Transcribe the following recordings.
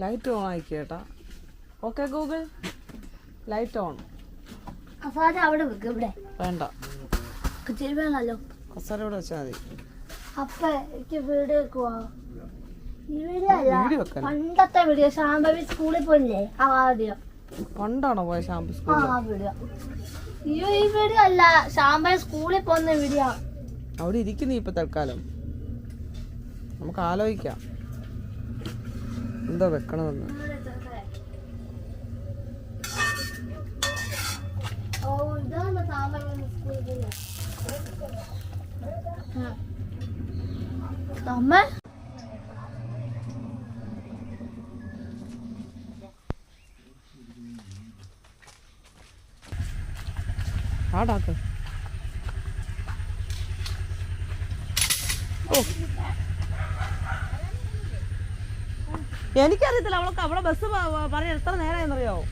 Light on ആക്കി കേട്ടാ. Okay Google, light on. അവിടെ വെക്ക്. ഇവിടെ വേണ്ട, വേണല്ലോ. കസേര ഇവിടെ വെച്ചാൽ മതി. അപ്പൊ എനിക്ക് വീഡിയോ വെക്കുവാ. ഈ വീഡിയോ അല്ല, പണ്ടത്തെ വീഡിയോ. ശാംഭവി സ്കൂളിൽ പോയില്ലേ ആ വീഡിയോ. പണ്ടാണോ പോയ ശാംഭവി സ്കൂളിൽ? ആ വീഡിയോ. ഈ വീഡിയോ അല്ല, ശാംഭവി സ്കൂളിൽ പോകുന്ന വീഡിയോ. അവിടെ ഇരിക്കുന്ന ഇപ്പൊ തൽക്കാലം നമുക്ക് ആലോചിക്കാം എന്താ വെക്കണമെന്ന്. ആടാക്ക്. ഓ, എനിക്കറിയത്തില്ല അവൾക്ക് അവിടെ ബസ് പറയാൻ എത്ര നേരമായെന്നറിയാവോ?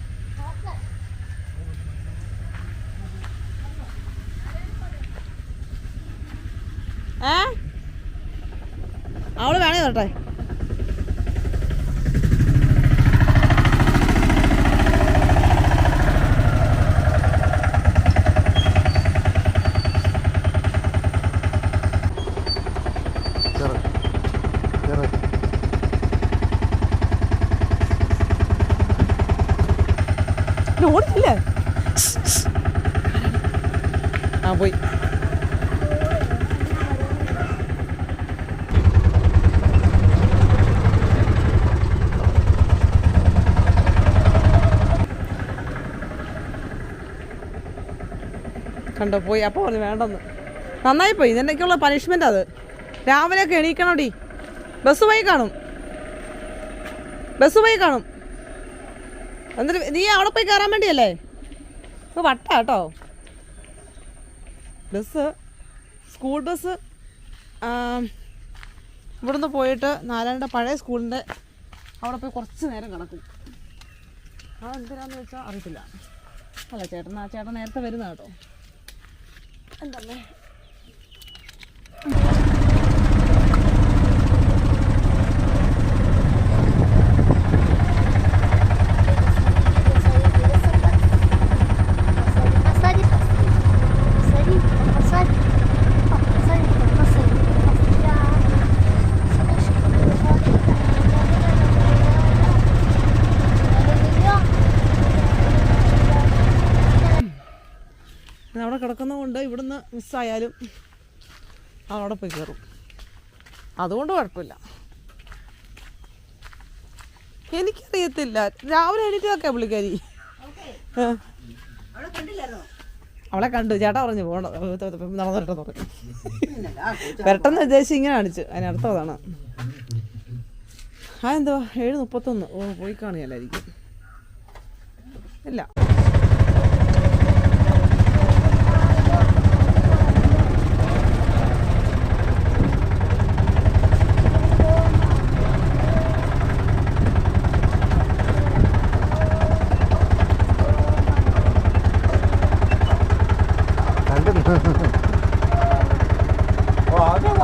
അവള് വേണേ വരട്ടെ. ഓടിച്ചില്ലേ? ആ പോയി. കണ്ടോ പോയി. അപ്പോൾ പറഞ്ഞു വേണ്ടെന്ന്. നന്നായി പോയി. ഇതെന്നൊക്കെയുള്ള പണിഷ്മെൻ്റ് അത്. രാവിലെയൊക്കെ എണീക്കണോടി. ബസ് പോയി കാണും, ബസ് പോയി കാണും. എന്നിട്ട് നീ അവിടെ പോയി കയറാൻ വേണ്ടിയല്ലേ? ഇപ്പോൾ വട്ടാ കേട്ടോ ബസ്. സ്കൂൾ ബസ് ഇവിടുന്ന് പോയിട്ട് നാലാണ്ട പഴയ സ്കൂളിൻ്റെ അവിടെ പോയി കുറച്ച് നേരം കിടക്കും. അതെന്തിനാന്ന് വെച്ചാൽ അറിയത്തില്ല. അല്ല ചേട്ടൻ നേരത്തെ വരുന്ന കേട്ടോ. എന്തല്ലേ അവിടെ കിടക്കുന്നതുകൊണ്ട് ഇവിടുന്ന് മിസ്സായാലും അവിടെ പോയി കയറും. അതുകൊണ്ട് കുഴപ്പമില്ല. എനിക്കറിയത്തില്ല. രാവിലെ എണീറ്റൊക്കെ പുള്ളിക്കാരി. അവളെ കണ്ടു. ചേട്ടാ പറഞ്ഞു പോകണം, നടന്നിട്ടെന്ന് പറഞ്ഞു. വരട്ടെന്ന് ഉദ്ദേശിച്ച് ഇങ്ങനെ കാണിച്ചു. അതിനർത്ഥം അതെന്തോ 7:31. ഓ പോയി കാണുകയല്ലായിരിക്കും. ഇല്ല.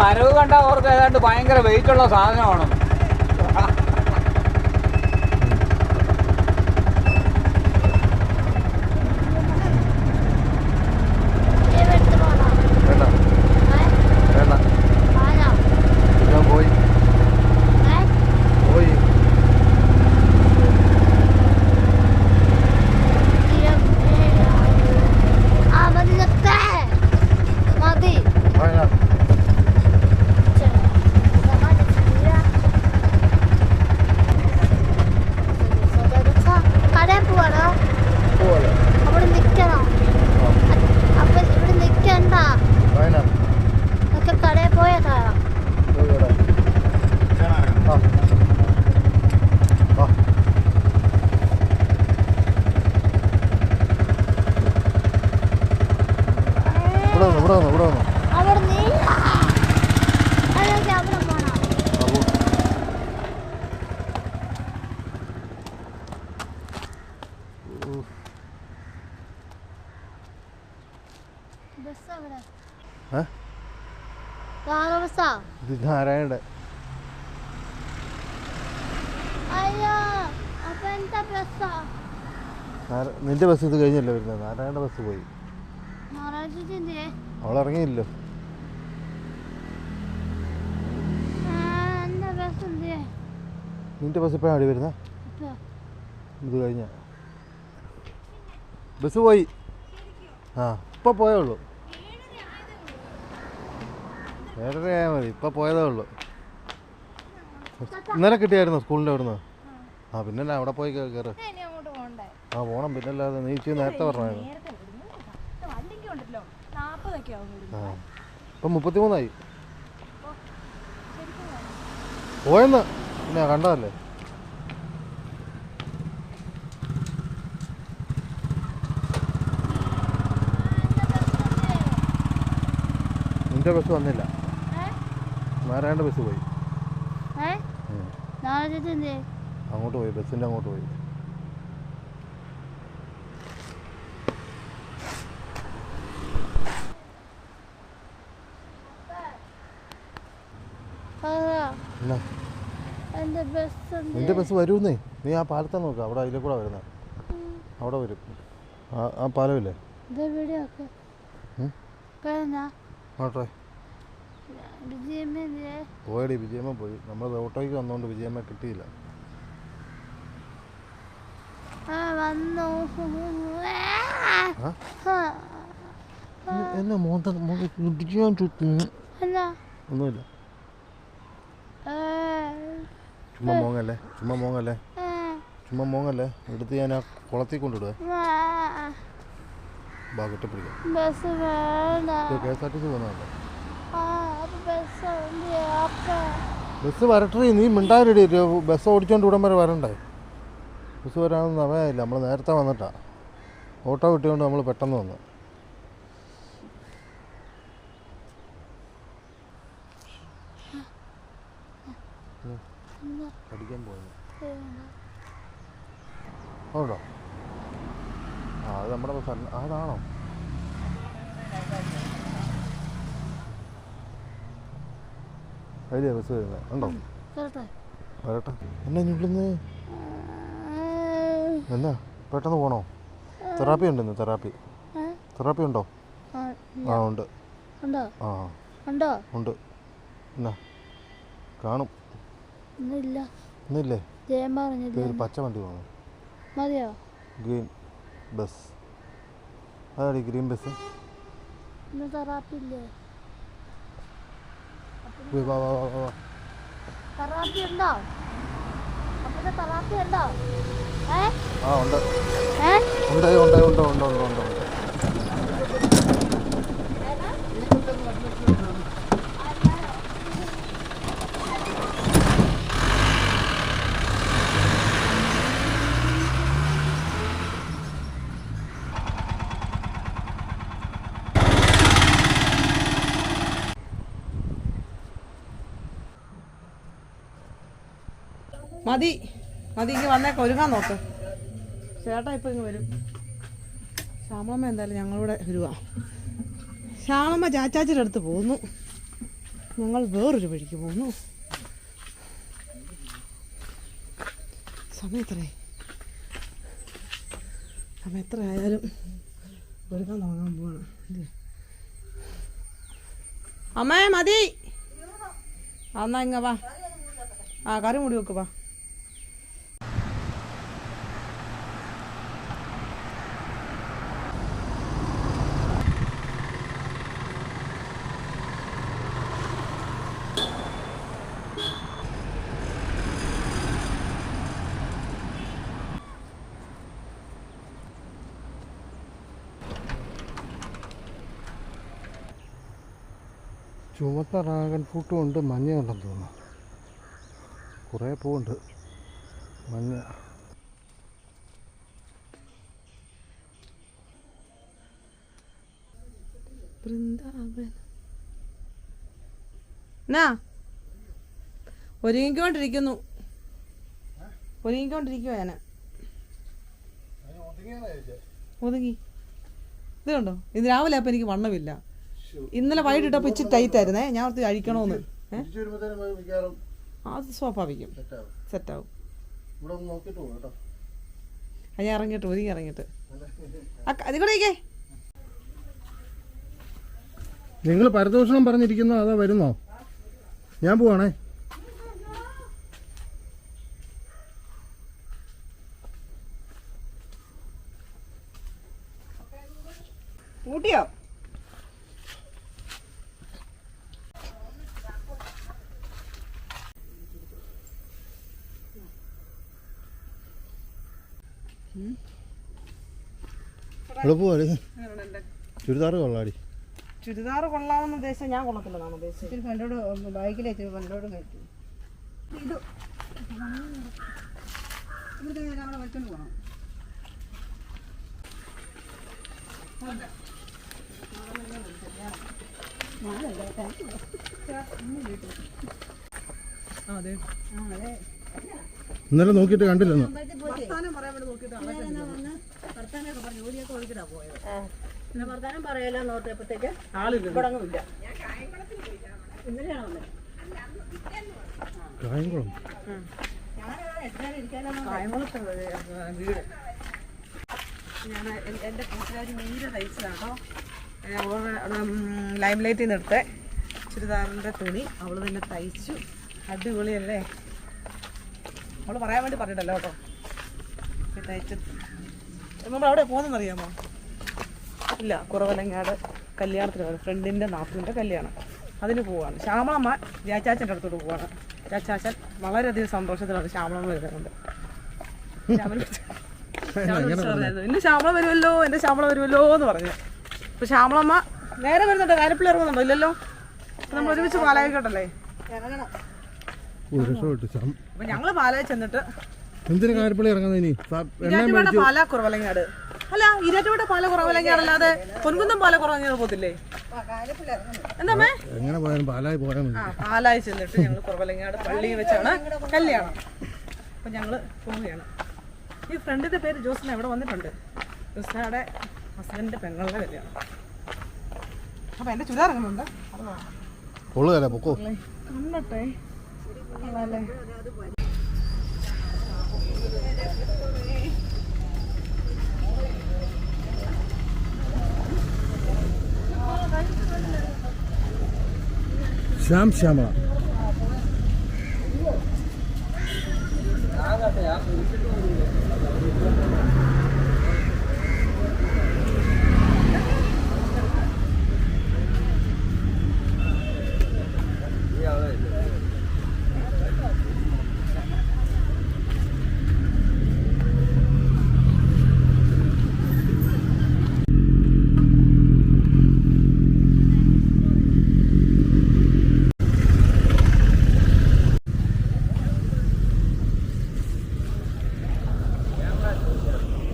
വരവ് കണ്ട അവർക്ക് ഏതാണ്ട് ഭയങ്കര വെയിറ്റ് ഉള്ള സാധനമാണ്. ഇത് നാരായണ അയ്യോ അപ്പൊ എന്താ ബസ്സാ? നിന്റെ ബസ് ഇത് കഴിഞ്ഞല്ലേ വരുന്നത്? നാരായണ ബസ് പോയി. ഞായറാഴ്ച അവൾ ഇറങ്ങിയില്ലോ. എന്റെ ബസ് എന്ത്? നിന്റെ ബസ് ഇപ്പോഴാണ് അടി വരുന്നത്? ഇത് കഴിഞ്ഞ ബസ് പോയി. ആ ഇപ്പം പോയേ ഉള്ളൂ. 7:30 ആയാൽ മതി. ഇപ്പം പോയതേ ഉള്ളൂ. ഇന്നലെ കിട്ടിയായിരുന്നു സ്കൂളിൻ്റെ അവിടുന്ന്? ആ പിന്നല്ല അവിടെ പോയി കയറ്. ആ പോണം പിന്നല്ലാതെ. നീ ഇച്ചിരി നേരത്തെ പറഞ്ഞായിരുന്നു. ആ ഇപ്പം 33 പോയെന്ന് പിന്നെ കണ്ടതല്ലേ. നിന്റെ ബസ് വന്നില്ല. നാരായണ ബസ് പോയി. അങ്ങോട്ട് പോയി. ബസ്സിൻ്റെ അങ്ങോട്ട് പോയി. നിന്റെ ബസ് വരുന്നേ. നീ ആ പാലത്തെ നോക്കുക. അവിടെ അതിലെ കൂടെ വരുന്നത്. അവിടെ വരും. ആ പാലമില്ലേ? ഓട്ടോ പോയടി. വിജയമ്മ പോയി. നമ്മൾ ഓട്ടോയ്ക്ക് വന്നോണ്ട് വിജയമ്മ കിട്ടിയില്ല. എന്നാ ഒന്നുമില്ല. ചുമ്മാ മോങ്ങല്ലേ. എടുത്ത് ഞാൻ ആ കുളത്തിൽ കൊണ്ടിടുക. ഭാഗത്ത് പിടിക്കാം. KSRTC പോകുന്നതല്ലേ? ബസ് വരട്ടെ. നീ മിണ്ടായിരടി. ബസ് ഓടിച്ചോണ്ട് ഇവിടം വരെ വരണ്ടേ? ബസ് വരാനൊന്നും സമയമില്ല. നമ്മൾ നേരത്തെ വന്നിട്ടാ. ഓട്ടോ കിട്ടിയോണ്ട് നമ്മൾ പെട്ടെന്ന് വന്നു. പഠിക്കാൻ പോയത് ഉണ്ടോ? ആ അത് നമ്മുടെ ബസ് അല്ല. അതാണോ? അതിലേ ബസ് വരുന്നത് ഉണ്ടോ? വരട്ടെ. എന്നാ ഞുള്ളുന്നേ? എന്നാ പെട്ടെന്ന് പോണോ? തെറാപ്പി ഉണ്ടെന്ന്. തെറാപ്പി ഉണ്ടോ? ആ ഉണ്ട്. ആ ഉണ്ട്. എന്നാ കാണും. ഇന്നില്ലേ? പച്ച വണ്ടി പോകണം. Green bus. അതാടി ഗ്രീൻ ബസ്. ആ ഉണ്ട്. മതി ഇങ്ങ് വന്നേക്കാം. ഒരുങ്ങാൻ നോക്ക്. ചേട്ടാ ഇപ്പം ഇങ്ങ് വരും. ശ്യാമമ്മ എന്തായാലും ഞങ്ങളിവിടെ വരുവാ. ശ്യാമമ്മ ചാച്ചാച്ചിയുടെ അടുത്ത് പോകുന്നു. ഞങ്ങൾ വേറൊരു വഴിക്ക് പോകുന്നു. സമയം എത്ര ആയാലും ഒരുങ്ങാൻ തുടങ്ങാൻ പോവാണ്. അമ്മേ മതി. എന്നാ ഇങ്ങ വാ. ആ കറി മൂടി വെക്ക് വാ. ചുവന്ന ഡ്രാഗൺ ഫ്രൂട്ടും ഉണ്ട്. മഞ്ഞയുണ്ടെന്ന് തോന്നുന്നു. കുറേ പൂവുണ്ട്. മഞ്ഞ. വൃന്ദാവൻ ഒരുങ്ങിക്കൊണ്ടിരിക്കുന്നു. ഞാൻ ഒതുങ്ങി. ഇത് കണ്ടോ? ഇത് രാവിലെ അപ്പം എനിക്ക് വണ്ണമില്ല. ഇന്നലെ വൈകിട്ടപ്പോൾ ഇച്ചിരി ടൈറ്റ് ആയിരുന്നേ. ഞാൻ ഓർത്ത് കഴിക്കണമെന്ന്. അത് സ്വാഭാവികം. സെറ്റാവും. ഇവിടെ ഒന്ന് നോക്കിയിട്ട് പോകും കേട്ടോ. ഞാൻ ഇറങ്ങിയിട്ട് ഒരുങ്ങി ഇറങ്ങിയിട്ട് അത് കൂടെ ഇരിക്കേ. നിങ്ങൾ പരദൂഷണം പറഞ്ഞിരിക്കുന്നോ അതോ വരുന്നോ? ഞാൻ പോവാണേ. കൂട്ടിയോ? എളുപ്പമാടി. ചുരിദാർ കൊള്ളാടി. ചുരിദാർ കൊള്ളാമെന്ന് ഉദ്ദേശിച്ചാൽ ഞാൻ കൊള്ളത്തില്ലെന്നാണ് ഉദ്ദേശിച്ചത്. പണ്ടോട് ബൈക്കിലെ പണ്ടോട് കയറ്റി ഇത് ഇവിടുത്തെ അവിടെ വെച്ചോണ്ട് പോകണം. അതെ ഇന്നലെ നോക്കിയിട്ട് കണ്ടില്ലെന്ന്. വർത്താനം പറയാൻ വേണ്ടി നോക്കിയിട്ട് വർത്താനൊക്കെ പറഞ്ഞ് ജോലിയൊക്കെ ഒഴിക്കിടാ പോയത്. പിന്നെ വർത്താനം പറയല്ലോ നോട്ടപ്പോഴത്തേക്ക് ആളില്ല. തുടങ്ങുമില്ല. ഇന്നലെയാണോ വന്നത്? കായംകുളം. കായംകുളത്തെ വീട്. ഞാൻ എൻ്റെ കൂട്ടുകാരി മീര തയ്ച്ചതാണോ ലൈം ലൈറ്റിൽ നിന്ന് എടുത്ത ചുരിദാറിൻ്റെ തുണി അവൾ തന്നെ തയ്ച്ചു. അടിപൊളിയല്ലേ? അവൾ പറയാൻ വേണ്ടി പറഞ്ഞിട്ടല്ലോ കേട്ടോ. തയ്ച്ച് നമ്മൾ അവിടെ പോകുന്നതെന്നറിയാമോ? ഇല്ല, കുറവലങ്ങാട് കല്യാണത്തിന് പോകുന്നത്. ഫ്രണ്ടിൻ്റെ നാത്തൂൻ്റെ കല്യാണം, അതിന് പോവാണ്. ശ്യാമളമ്മ രാച്ചാച്ചൻ്റെ അടുത്തോട്ട് പോവാണ്. രാച്ചാച്ചൻ വളരെയധികം സന്തോഷത്തിലാണ് ശ്യാമളമ്മ വരുന്നുണ്ട്. ഇന്ന് ശ്യാമള വരുമല്ലോ, എൻ്റെ ശ്യാമള വരുമല്ലോ എന്ന് പറഞ്ഞു. അപ്പോൾ ശ്യാമളമ്മ നേരെ വരുന്നുണ്ടോ? കാരപ്പിള്ളി ഇറങ്ങുന്നുണ്ടോ? ഇല്ലല്ലോ. നമ്മൾ ഒരുമിച്ച് പാലായി കേട്ടല്ലേ. അപ്പം ഞങ്ങൾ പാലായി ചെന്നിട്ട് എന്തിനു കാരപ്പള്ളി ഇറങ്ങുന്നത്? ഇനി ഇരാറ്റുപേട്ട പാല കുറവലങ്ങാട് അല്ല, ഇരാറ്റുപേട്ട പാല കുറവലങ്ങാടല്ലാതെ പൊൻകുന്നം പാല കുറവലങ്ങാട് പോകത്തില്ലേ? എന്താ എങ്ങനെ പോയാലും പാലായി പോയാൽ മതി. പാലായി ചെന്നിട്ട് ഞങ്ങൾ കുറവലങ്ങാട് പള്ളിയിൽ വെച്ചാണ് കല്യാണം. അപ്പം ഞങ്ങൾ പോവുകയാണ്. ഈ ഫ്രണ്ടിൻ്റെ പേര് ജോസ്ന ഇവിടെ വന്നിട്ടുണ്ട്. ജോസ്നയുടെ ഹസ്ബൻഡിൻ്റെ പെങ്ങളുടെ കല്യാണം. അപ്പം എൻ്റെ ചുരിദാർ ഇറങ്ങുന്നുണ്ട്. പൊള്ളുകയല്ലേ, പൊക്കോ. കണ്ടട്ടെ. ശ്യാമള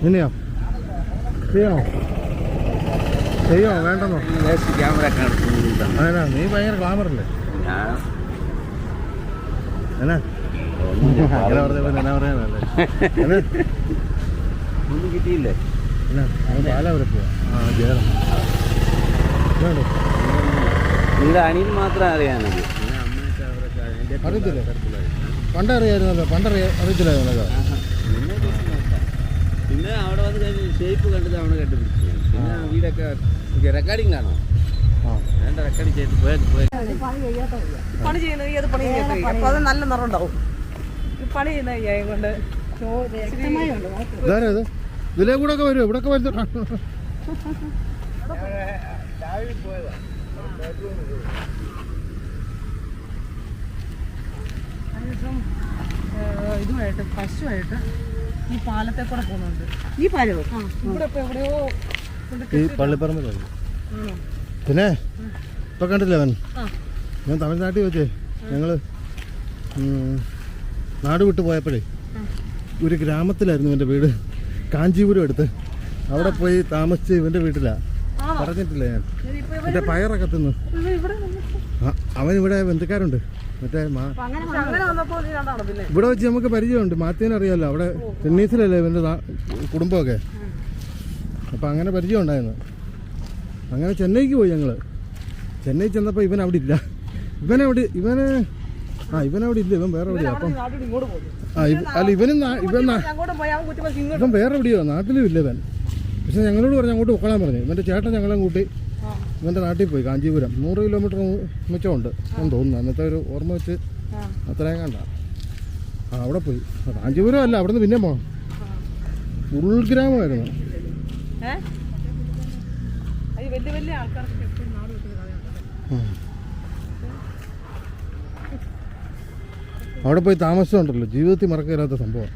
ഇനിയോ ചെയ്യണോ? ചെയ്യണോ വേണ്ടെന്നോ? ക്യാമറ അതിനാ നീ ഭയങ്കര ഗ്ലാമറല്ലേ? എന്നാ അങ്ങനെ പറഞ്ഞ എന്നാ പറയാനല്ലേ? ഒന്നും കിട്ടിയില്ലേ? എന്നാ അത് പാല വരെ പോവാ. ആ ജയറ വേണ്ടോ? നിങ്ങളുടെ അനിൽ മാത്രം അറിയാനത്. അറിയത്തില്ലേ? പണ്ടറിയായിരുന്നല്ലോ. അറിയത്തില്ലായിരുന്നല്ലോ. പിന്നെ അവിടെ വന്ന് കഴിഞ്ഞ് ഷേപ്പ് കണ്ടിട്ട് അവിടെ കണ്ടുപിടിച്ചു. പിന്നെ വീടൊക്കെ റെക്കോർഡിംഗിലാണോ? വേണ്ട, റെക്കോർഡിങ് ചെയ്ത് പോയി പണി ചെയ്യുന്നത് ഈ അത് പണി ചെയ്യാത്ത അപ്പോൾ അത് നല്ല നിറം ഉണ്ടാവും. പണി ചെയ്യുന്ന ഈ കൊണ്ട് ഇതാരാ ഇത്? ഇതിലേ കൂടെ ഒക്കെ വരുമോ? ഇവിടെ ഒക്കെ വരുന്ന ഇതുമായിട്ട് പശുവായിട്ട് ഈ പാലത്തെ കൂടെ പോകുന്നുണ്ട്. ഈ പാലോ ഇവിടെ ഇപ്പൊ എവിടെയോ ഈ പള്ളിപ്പറമ്പിൽ. പിന്നെ ഇപ്പൊ കണ്ടില്ലേ അവൻ? ഞാൻ തമിഴ്നാട്ടിൽ വെച്ചേ ഞങ്ങൾ നാട് വിട്ട് പോയപ്പോഴേ ഒരു ഗ്രാമത്തിലായിരുന്നു ഇവൻ്റെ വീട്. കാഞ്ചീപുരം അടുത്ത്. അവിടെ പോയി താമസിച്ച് ഇവൻ്റെ വീട്ടിലാ. പറഞ്ഞിട്ടില്ലേ ഞാൻ? മറ്റേ പയറൊക്കെ തിന്ന്. അവനിവിടെ ബന്ധുക്കാരുണ്ട്. മറ്റേ ഇവിടെ വെച്ച് നമുക്ക് പരിചയമുണ്ട്. മാത്യുവിനെ അറിയാമല്ലോ. അവിടെ ചെന്നീസിലല്ലേ ഇവൻ്റെ കുടുംബമൊക്കെ. അപ്പം അങ്ങനെ പരിചയം ഉണ്ടായിരുന്നു. അങ്ങനെ ചെന്നൈക്ക് പോയി ഞങ്ങൾ. ചെന്നൈ ചെന്നപ്പോൾ ഇവൻ അവിടെ ഇല്ല. ഇവന് ആ ഇവനവിടെ ഇല്ല, ഇവൻ വേറെ എവിടെയാ. അപ്പം നാട്ടിൽ ഇങ്ങോട്ട് പോകും. അല്ല ഇവനും അങ്ങോട്ട് പോയി അവൻ കുത്തിപ്പറിച്ച് ഇങ്ങോട്ട്. ഇവൻ വേറെ എവിടെയോ, നാട്ടിലും ഇല്ല ഇവൻ. പക്ഷെ ഞങ്ങളോട് പറഞ്ഞു അങ്ങോട്ട് പൊക്കളാൻ പറഞ്ഞു. ഇവൻ്റെ ചേട്ടൻ ഞങ്ങളെ കൂട്ടി ഇവൻ്റെ നാട്ടിൽ പോയി, കാഞ്ചീപുരം 100 കിലോമീറ്റർ മിച്ചമുണ്ട് എന്ന് തോന്നുന്നു. അന്നത്തെ ഒരു ഓർമ്മ വെച്ച് അത്രയും കണ്ട. ആ അവിടെ പോയി. കാഞ്ചീപുരം അല്ല, അവിടെ നിന്ന് പിന്നെ പോകണം. ഉൾഗ്രാമമായിരുന്നു. വലിയ വലിയ ആൾക്കാർക്ക് എപ്പോഴും നാട് വിട്ടൊരു കഥയുണ്ട്. അവിടെ പോയി താമസിച്ചുണ്ടല്ലോ, ജീവിതത്തിൽ മറക്കാത്ത സംഭവം.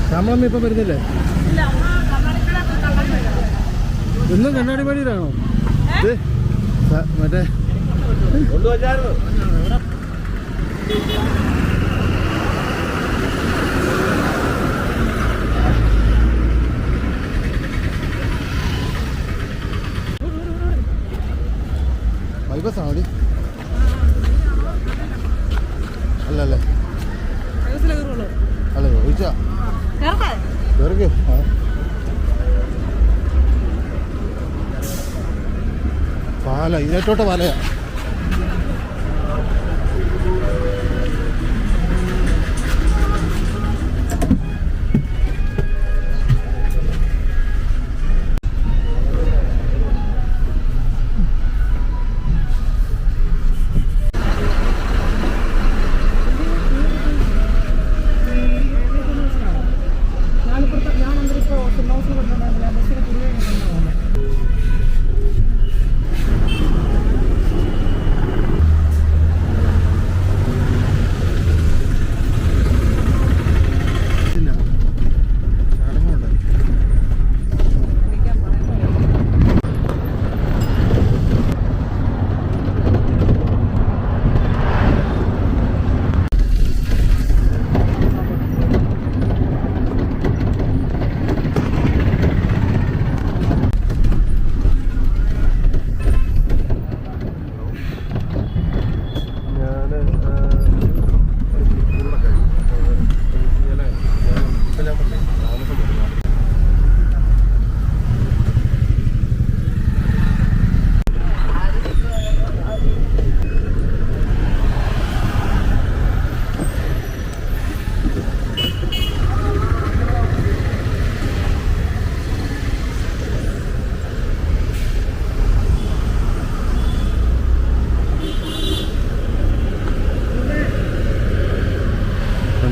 ശ്യാമളമ്മ ഇപ്പം വരുന്നില്ലേ? ഇന്നും കണ്ണാടിപ്പാടിയിലാണോ? മറ്റേ കൊണ്ടുവച്ചായിരുന്നു. ബൈബസാണോ അടി? അല്ലല്ലേ അല്ലേ ചോദിച്ചാ കയറിക്കോ. പാല ഇതിനേറ്റോട്ട പാലയാ.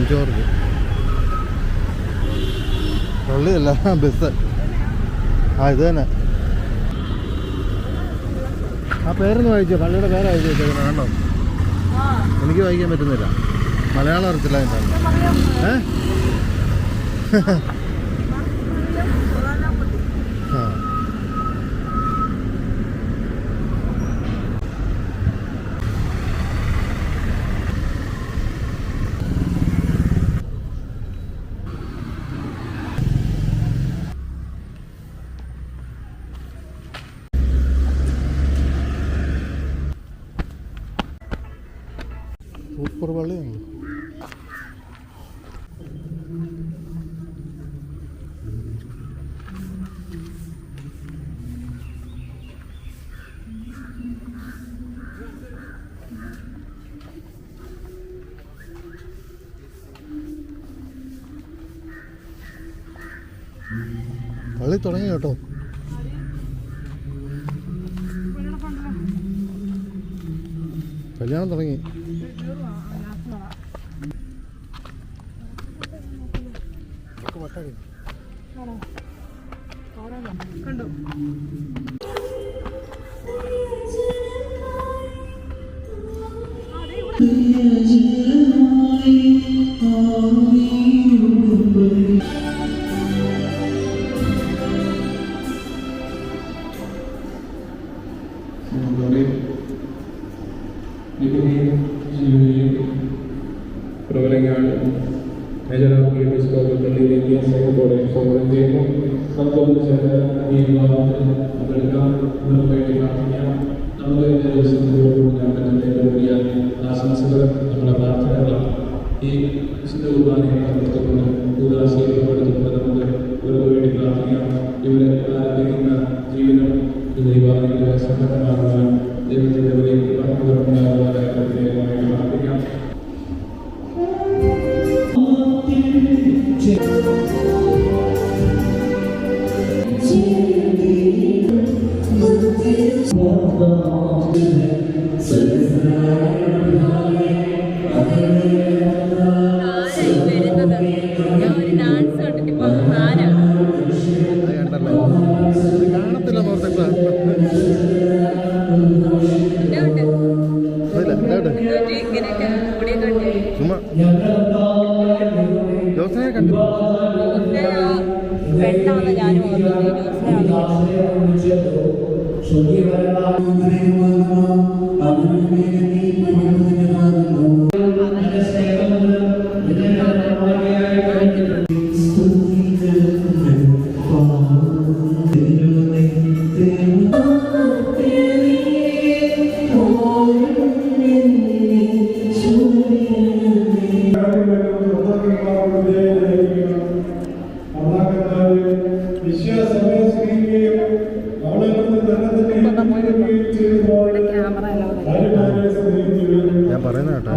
ജോർജ് പള്ളിയല്ല, ബസ്. ആ ഇത് തന്നെ. ആ പേരൊന്ന് വായിച്ചോ, പള്ളിയുടെ പേര് വായിച്ചു വെച്ചേക്കുന്നത് കണ്ടോ? എനിക്ക് വായിക്കാൻ പറ്റുന്നില്ല, മലയാളം അറിയത്തില്ല അതിൻ്റെ. ആ സൂപ്പർ പള്ളിയാണ്. പള്ളി തുടങ്ങി കേട്ടോ. കല്യാണം തുടങ്ങി. കണ്ടു. പ്രബലങ്ങാട് മേജറാക്കി പള്ളിയിലെ സ്നേഹത്തോടെ സ്വാഗതം ചെയ്യുന്നു. നമുക്കൊന്ന് ചേർന്ന് ഈ വിവാഹത്തിൽ പങ്കെടുക്കാൻ വേണ്ടി പ്രാർത്ഥിക്കാം. നമുക്ക് ഇന്നേ ദിവസം വലിയ ആശംസകൾ, നമ്മുടെ പ്രാർത്ഥനകളാണ്. ഈ വിശുദ്ധ കുർബാനയെ പങ്കെടുത്തുകൊണ്ട് കൂതാശയിൽ പങ്കെടുത്തുകൊണ്ട് നമുക്ക് ഇവർക്ക് വേണ്ടി പ്രാർത്ഥിക്കാം. ഇവരെ ജീവിതം ദൈവാനുഗ്രഹ സമ്പന്നമാകുവാൻ ദൈവത്തിന്റെ വലിയ കൃപ പ്രത്യേകമായി പ്രാർത്ഥിക്കാം. കാണത്തില്ല ചുമ്മാ ജോസിനെ കണ്ടു. പെണ്ണാണ് ഞാനും ഞാൻ പറയുന്ന കേട്ടോ.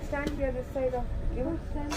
Stand here this side of you. Stand.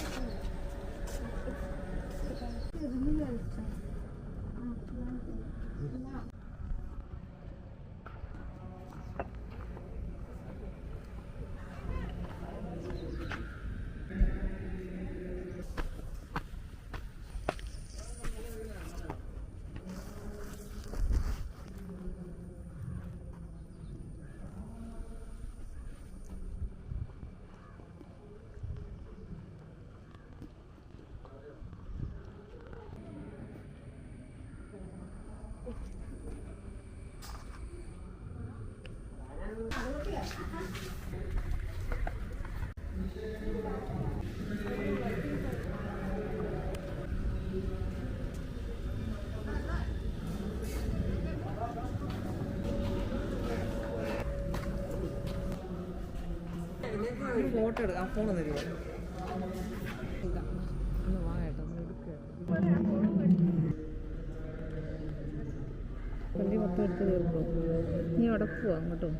Photo എടുക്കാം. ഫോൺ തരുമോ? ഒന്ന് വാങ്ങട്ടോ, പള്ളി മൊത്തം എടുത്ത് തീർക്കോ? നീ അവിടെ പോവാ അങ്ങോട്ടോ?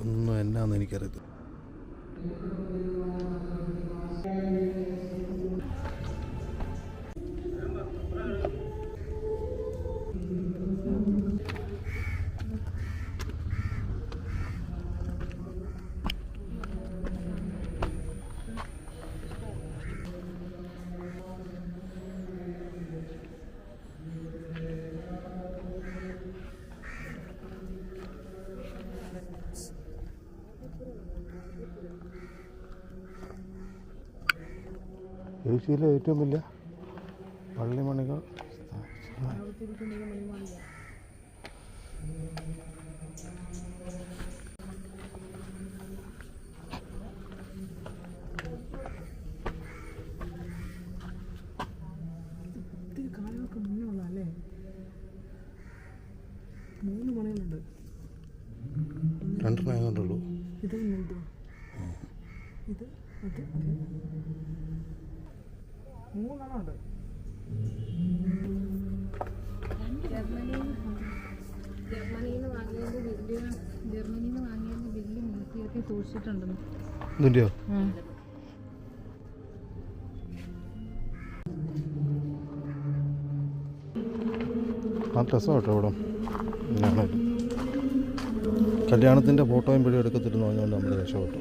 ഒന്നും എന്നാന്ന് എനിക്കറിയത്തില്ല. ഏഷ്യയിലെ ഏറ്റവും വലിയ പള്ളിമണികൾ ഒത്തിരി കാലമൊക്കെ മുന്നേ ഉള്ളതല്ലേ? 3 മണികളുണ്ട്. 2 കൊണ്ടുള്ളൂ. ഇത് ഇത് അത് 3 ഉണ്ട്. സൂക്ഷിച്ചിട്ടുണ്ടെന്ന്. ഇതിൻ്റെയോ? ആ രസം കേട്ടോ ഇവിടെ. കല്യാണത്തിൻ്റെ ഫോട്ടോയും വീഡിയോ എടുക്കത്തിരുന്ന് പറഞ്ഞുകൊണ്ട് നമ്മൾ രക്ഷപ്പെട്ടു.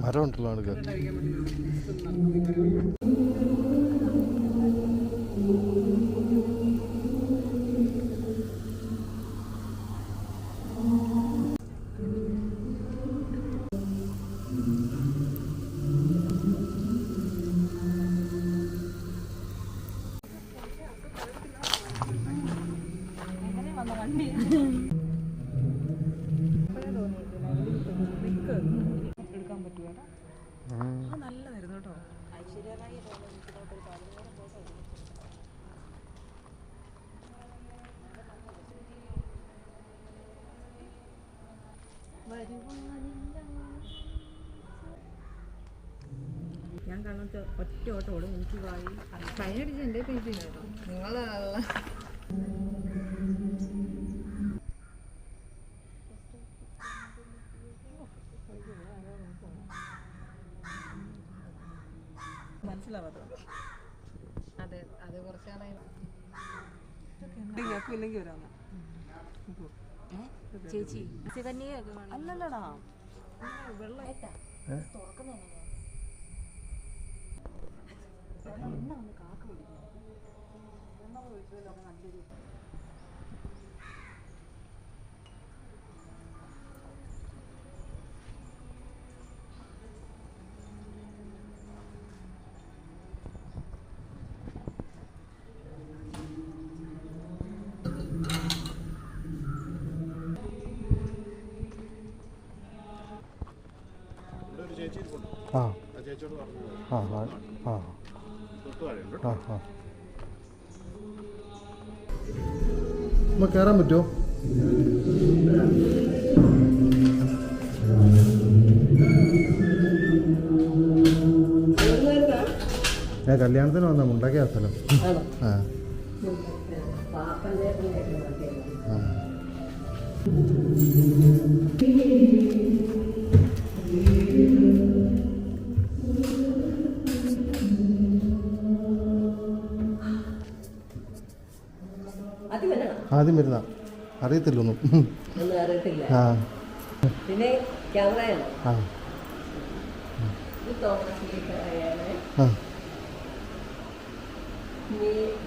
മരം ഉണ്ടല്ലോ ആൾക്ക്. എടുക്കാൻ പറ്റുമോ? നല്ലതായിരുന്നു കേട്ടോ. ഐശ്വര്യറായി ഞാൻ കാണാത്ത ഒറ്റ ഓട്ടോട് എനിക്ക് വായി ഫൈനടിച്ച് എൻ്റെ പേജ് കേട്ടോ. നിങ്ങൾ മനസ്സിലാവാത്തത്. അതെ അത് കുറച്ചാളായി ഇല്ലെങ്കിൽ വരാം. ചേച്ചി അല്ലല്ലടാ വെള്ളം കാക്ക പിടിക്കും. വെള്ളം ഒഴിച്ചതിലൊക്കെ നല്ലൊരു ആ ആ ആ ആ ആ നമുക്ക് കയറാൻ പറ്റുമോ? ഞാൻ കല്യാണത്തിന് വന്ന മുണ്ടക്കയ സ്ഥലം. ആ ആദ്യം വരുന്ന അറിയത്തില്ലൊന്നും. ആ പിന്നെ ക്യാമറയാണ്. ആ ആ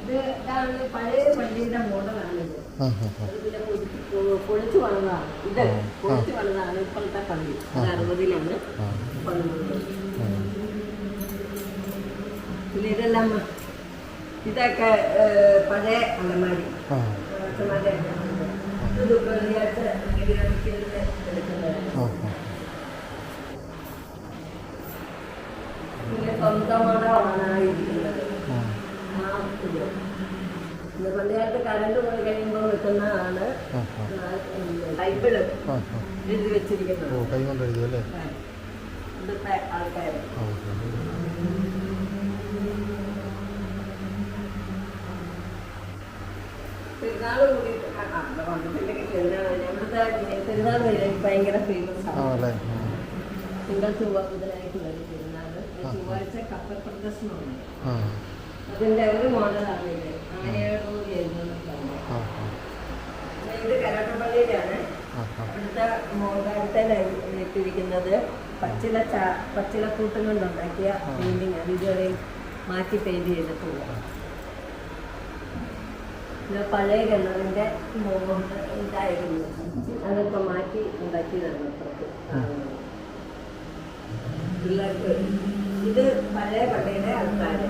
ഇതാണ് പഴയ പള്ളിയുടെ മോഡലാണിത്. ആ പൊളിച്ചു പണിതാണ്. ഇത് പൊളിച്ചു പണിതാണ് ഇപ്പോഴത്തെ പള്ളി. 60-ലാണ് പണിത്. പിന്നെ ഇതെല്ലാം ഇതൊക്കെ പഴയ അലമാരി. ഇത് വെള്ളിയാഴ്ച എടുക്കുന്നത്. പിന്നെ സ്വന്തമാണ് ഓണായിരിക്കുന്നത്. പണ്ടുകാലത്ത് കറണ്ട് പോയി കഴിയുമ്പോൾ വെക്കുന്നതാണ് ബൈബിള് എഴുതി വെച്ചിരിക്കുന്നത്. കൈ കൊണ്ട് എഴുതിയല്ലേ ഇന്നത്തെ ആൾക്കാർ. പെരുന്നാൾ കൂടിയിട്ട് ഇവിടുത്തെ പെരുന്നാൾ ഭയങ്കര ഫേമസ് ആണ്. തിങ്കൾ ചൊവ്വ ബുധനായിട്ട് വരും പെരുന്നാൾ. ചൊവ്വാഴ്ച കപ്പൽ പ്രദർശനമാണ്. അതിന്റെ ഒരു മോഡലാണ് ഇത്. ആനയോടുകൂടി എഴുതുന്നതാണ്. ഇത് കരാട്ടപ്പള്ളിയിലാണ്. ഇവിടുത്തെ മോഡലത്തെ ഇട്ടിരിക്കുന്നത് പച്ചിലക്കൂട്ടും കൊണ്ടുണ്ടാക്കിയ പെയിന്റിങ് അത് ഇതുവരെയും മാറ്റി പെയിന്റ് ചെയ്തിട്ടില്ല. ഇത് പഴയ കിണറിൻ്റെ ഇതായിരുന്നു, അതൊക്കെ മാറ്റി ഉണ്ടാക്കിയതാണ് അപ്പുറത്ത്. പിള്ളേർക്ക് ഇത് പഴയ പള്ളിയുടെ ആൾക്കാർ.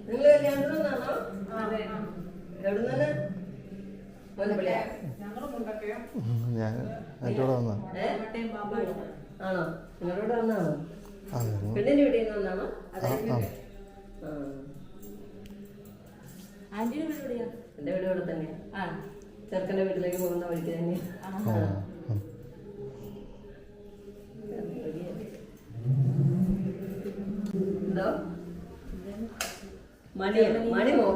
നിങ്ങൾ രണ്ടെണ്ണാണോ? എവിടുന്നാണ്? ഞാൻ എൻ്റെ കൂടെ വന്നാ ആണോ? നിങ്ങളോട് വന്നാണോ? പെണ്ണിന്റെ വീട്ടിൽ നിന്ന് വന്നാണോ? ആന്റിയുടെ വീട് എവിടെയാ? എന്റെ വീട് ഇവിടെ തന്നെ. ചെറുക്കൻ്റെ വീട്ടിലേക്ക് പോകുന്ന വഴിക്ക് തന്നെ. എന്തോ മണിമോ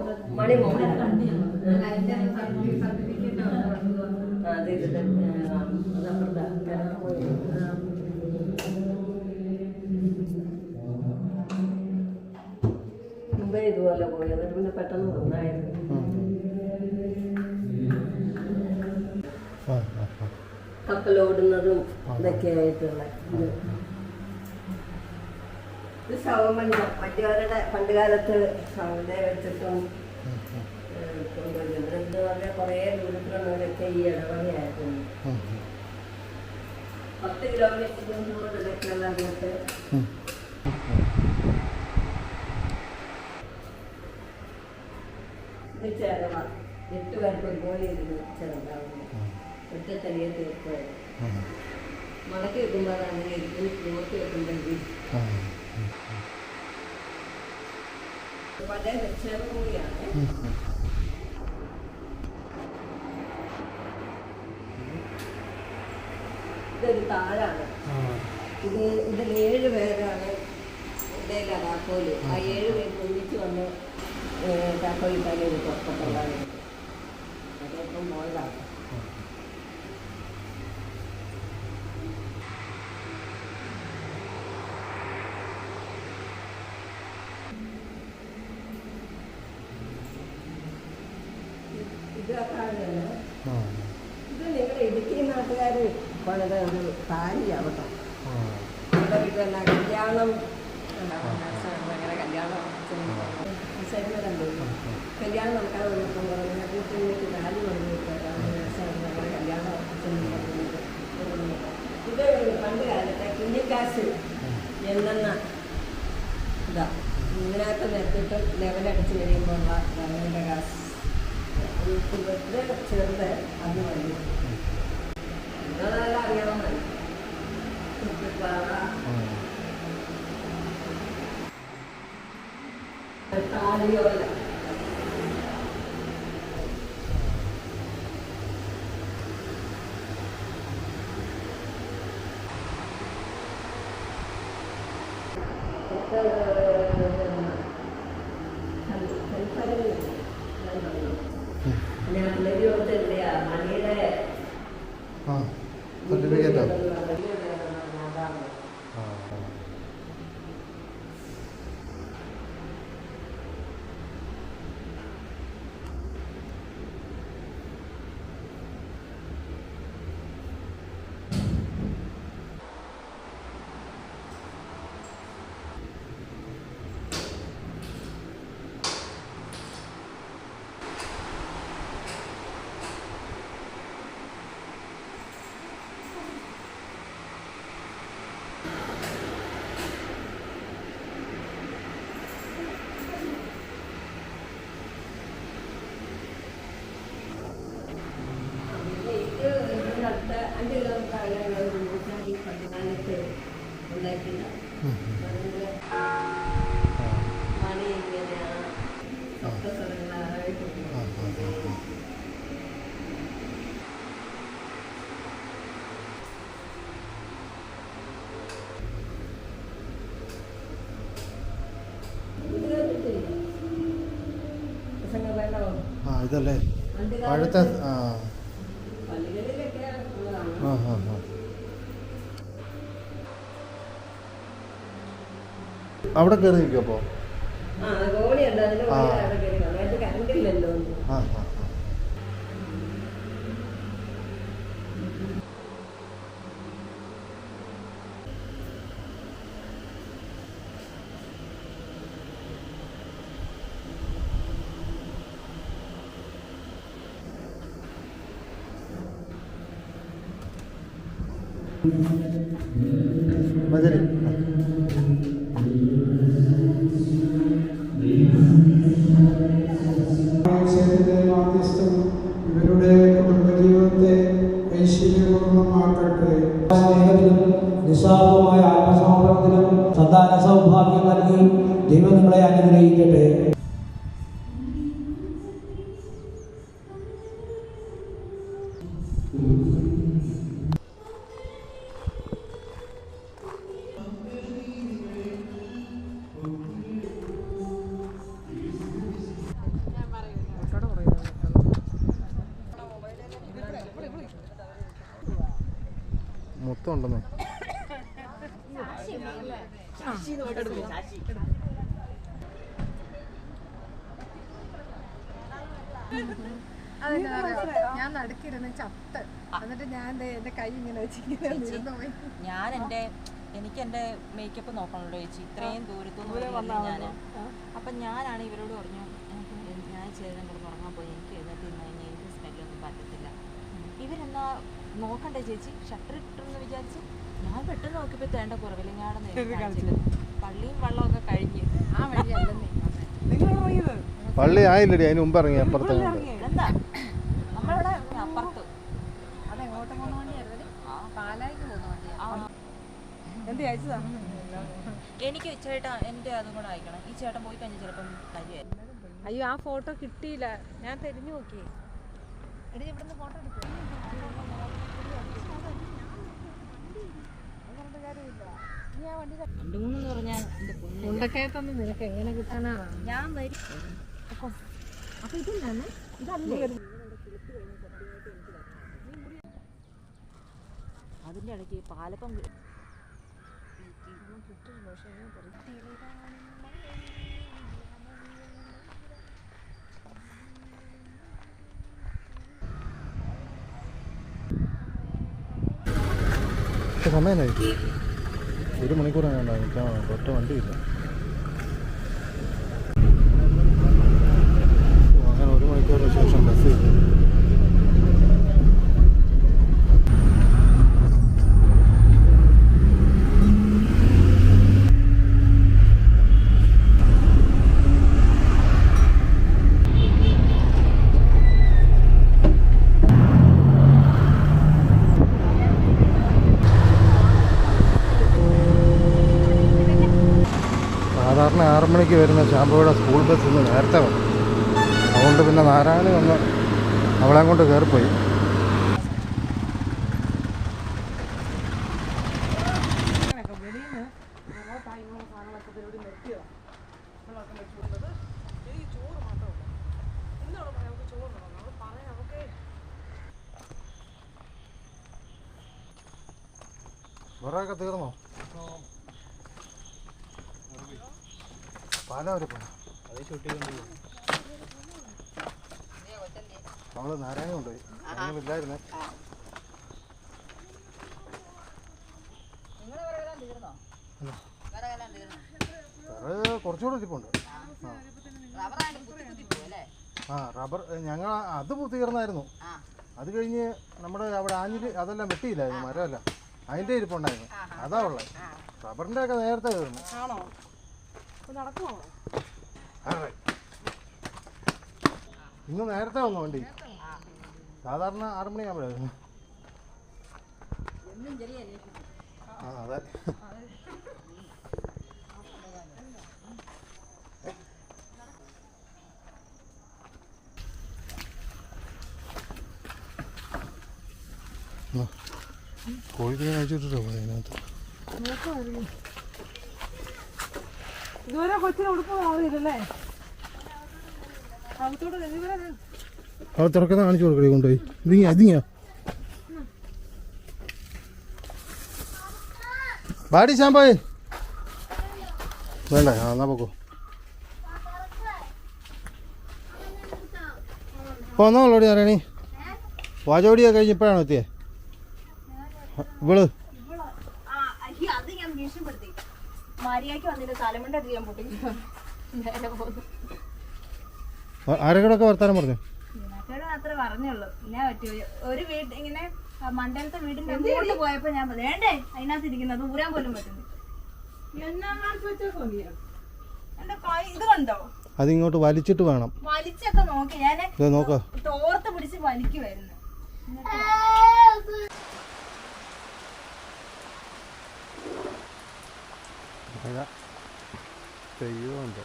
മുമ്പേ ഇതുപോലെ പോയി, എന്നിട്ട് പിന്നെ പെട്ടെന്ന് വന്നായിരുന്നു. കപ്പലോടുന്നതും ഇതൊക്കെ ആയിട്ടുള്ള ഇത് ശവമഞ്ചം. മറ്റവരുടെ പണ്ടുകാലത്ത് ശവത്തെ വെച്ചിട്ടും എന്ന് പറഞ്ഞാൽ കുറേ ദൂരത്തിലുള്ളവരൊക്കെ ഈ ഇടവകയായിരുന്നു. 10 കിലോമീറ്റർ ദൂരത്തിലൊക്കെയുള്ള അങ്ങോട്ട് ഇത് ചേരവ 8 പേർക്ക് ഒരുപോലെ ഇരുന്ന് ചെറുതാവുന്നു. ഒറ്റ തനിയെ തീർക്കുമായിരുന്നു. മടക്കി വെക്കുമ്പോൾ അങ്ങനെ ഇരിക്കും, നോക്കി വെക്കുമ്പോഴേക്കും പഴയ നിക്ഷേപം കൂടിയാണ്. ഇതൊരു താഴാണ്. ഇതിൽ 7 പേരാണ് ഇടയില താക്കോല്. ആ 7 പേര് ഒന്നിച്ച് വന്ന് താക്കോലിക്കാരെ ഒരു പുറത്തുള്ളതാണ്. അതേപ്പം മോളാണ്. ഇത് നിങ്ങളുടെ ഇടുക്കി നാട്ടുകാർ പണിത ഒരു താലിയാവട്ടെ. നമ്മുടെ വീട്ടിൽ തന്നെ കല്യാണം അങ്ങനെ കല്യാണം കല്യാണം നടക്കാതെ വന്നപ്പം പറഞ്ഞു വീട്ടിലേക്ക് താലി വന്നിട്ട് അങ്ങനെ കല്യാണം. ഇത് പണ്ട് കാലത്തെ കുഞ്ഞിക്കാശ് എന്നെന്ന ഇതാ ഇതിനകത്ത് നിർത്തിയിട്ട് ലെവലടിച്ച് കഴിയുമ്പോൾ ഉള്ള ഗവൺമെൻറ് കാശ് ചെറുത് അത് മതി. നിങ്ങളെല്ലാം അറിയാൻ മതി. താലിയോല മണിയുടെ സർട്ടിഫിക്കറ്റോ? മണി എങ്ങനെയാണ് ഇതല്ലേ പഴത്തെ അവിടെ കയറി നിൽക്കും അപ്പോൾ ആ ഗോളിയുണ്ട് അതിന്റെ മുകളിൽ അവിടെ കയറി കാണും. അതിന്റെ കറണ്ടില്ലല്ലോ ഒന്നും. ആ ആ മതി. ഇവരുടെ കുടുംബജീവിതത്തെ ഐശ്വര്യപൂർണ്ണമാക്കട്ടെ. സ്നേഹത്തിലും നിസ്വാർത്ഥമായ ആത്മസമർപ്പണത്തിലും സന്താന സൗഭാഗ്യം നൽകി ദൈവം നിങ്ങളെ അനുഗ്രഹിക്കട്ടെ. മൊത്തം ഉണ്ടെന്നേ. ഞാൻ നടുക്കിരുന്ന് ചത്ത് എന്നിട്ട് ഞാൻ എന്റെ കൈ ഇങ്ങനെ ഞാൻ എനിക്ക് എൻ്റെ മേക്കപ്പ് നോക്കണല്ലോ ചേച്ചി, ഇത്രയും ദൂരത്തുനിന്ന് ഞാൻ. അപ്പം ഞാനാണ് ഇവരോട് പറഞ്ഞു ഞാൻ ചേട്ടൻ കൂടെ ഉറങ്ങാൻ പോയി, എനിക്ക് എഴുന്നേറ്റ് നിന്ന് കഴിഞ്ഞാൽ എനിക്ക് സ്മെല്ലൊന്നും പറ്റത്തില്ല. ഇവരെന്നാ നോക്കണ്ടേ ചേച്ചി, ഷട്ടർ ഇട്ടെന്ന് വിചാരിച്ച് ഞാൻ പെട്ടെന്ന് നോക്കിയപ്പോൾ തേണ്ട കുറവില്ല. ഞാൻ പള്ളിയും വെള്ളമൊക്കെ കഴിഞ്ഞ് ആ വഴിയല്ലെന്നേ പള്ളി ആയില്ലടി, അതിന് മുമ്പ് ഇറങ്ങി അപ്പുറത്ത്. എന്താ നമ്മളിവിടെ അപ്പുറത്ത് അതെങ്ങോട്ടും പോകുന്ന വണ്ടിയായിരുന്നു, പാലായിക്ക് പോകുന്ന വണ്ടിയാണ്. എനിക്ക് ചേട്ടാ എൻ്റെ അതും കൂടെ അയക്കണം. ഈ ചേട്ടൻ പോയി കഴിഞ്ഞാൽ ചിലപ്പം കാര്യമായിരുന്നു. അയ്യോ ആ ഫോട്ടോ കിട്ടിയില്ല, ഞാൻ തിരിഞ്ഞു നോക്കി. എടി ഇവിടുന്ന് ഫോട്ടോ എടുക്കും. രണ്ടു മൂന്നെന്ന് പറഞ്ഞാൽ എൻ്റെ പൊന്നു ഉണ്ടക്കയത്തൊന്ന് നിനക്ക് എങ്ങനെ കിട്ടാനാണ്? ഞാൻ വരും. അപ്പൊ ഇതെന്താണ്? ഇതല്ലേ അതിൻ്റെ ഇടയ്ക്ക് പാലപ്പം സമയമായി 1 മണിക്കൂറാണ് നിൽക്കാൻ ഒറ്റ വണ്ടിയില്ല. അങ്ങനെ 1 മണിക്കൂറിന് ശേഷം ബസ് കിട്ടും. സാധാരണ 6 മണിക്ക് വരുന്ന ശാമ്പുവിടെ സ്കൂൾ ബസ് ഇന്ന് നേരത്തെ വന്നു. അതുകൊണ്ട് പിന്നെ നാരായണി വന്ന് അവളെ കൊണ്ട് കയറിപ്പോയി. വിറകൊക്കെ തീർന്നോ? പാലാവരെ പോണം. നമ്മള് നാരായണ കൊണ്ടുപോയി, ഞങ്ങളില്ലായിരുന്നേ. വിറക് കുറച്ചുകൂടെ ഇരിപ്പുണ്ട്. ആ റബ്ബർ ഞങ്ങൾ അത് തീർന്നായിരുന്നു. അത് കഴിഞ്ഞ് നമ്മുടെ അവിടെ ആഞ്ഞില് അതെല്ലാം വെട്ടിയില്ലായിരുന്നു, മരമല്ല അതിൻ്റെ ഇരിപ്പുണ്ടായിരുന്നു. അതാ ഉള്ളത്. റബ്ബറിൻ്റെ ഒക്കെ നേരത്തെ തീർന്നു. ഇന്ന് നേരത്തെ വന്നു വണ്ടി. സാധാരണ 6 മണിയാകുമ്പോഴായിരുന്നു. ആ അതെ. കോഴിക്കറി കഴിച്ചിട്ടോ അതിനകത്ത്. ഇതുവരെ കൊച്ചിന് ഉടുപ്പ് മാറിയില്ലല്ലേ? അത് തുറക്കുന്ന കാണിച്ചു കൊടുക്കണേ കൊണ്ടുപോയി. ഇതിങ്ങ ബാഡി ശാമ്പായി വേണ്ട എന്നാ പോക്കോ. ഇപ്പോൾ ഒന്നോളോടി അറിയണി വാചോടിയൊക്കെ കഴിഞ്ഞ് ഇപ്പോഴാണോ എത്തിയേ ഇവള്? അത് ഞാൻ ഭീഷണിപ്പെടുത്തി മാരിയാക്കി വന്നിട്ട് തലമുണ്ട ചെയ്യാൻ പൊട്ടി ആരെങ്കിലൊക്കെ വർത്താനം പറഞ്ഞു? അത്ര പറഞ്ഞുള്ളൂ. പിന്നെ പറ്റൂ ഒരു വീട് ഇങ്ങനെ മണ്ടലത്തെ വീടിന്റെ അങ്ങോട്ട് പോയപ്പോ ഞാൻ വേണ്ടേ അതിനകത്ത് ഇരിക്കുന്നത് ഊരാൻ പോലും പറ്റുന്നു. എന്റെ കൈ ഇത് കണ്ടോ? അതിങ്ങോട്ട് വലിച്ചിട്ട് വേണം. വലിച്ചൊക്കെ നോക്കി ഞാൻ നോക്ക തോർത്ത് പിടിച്ച് വലിക്കുമായിരുന്നു. ചെയ്യുന്നുണ്ട്.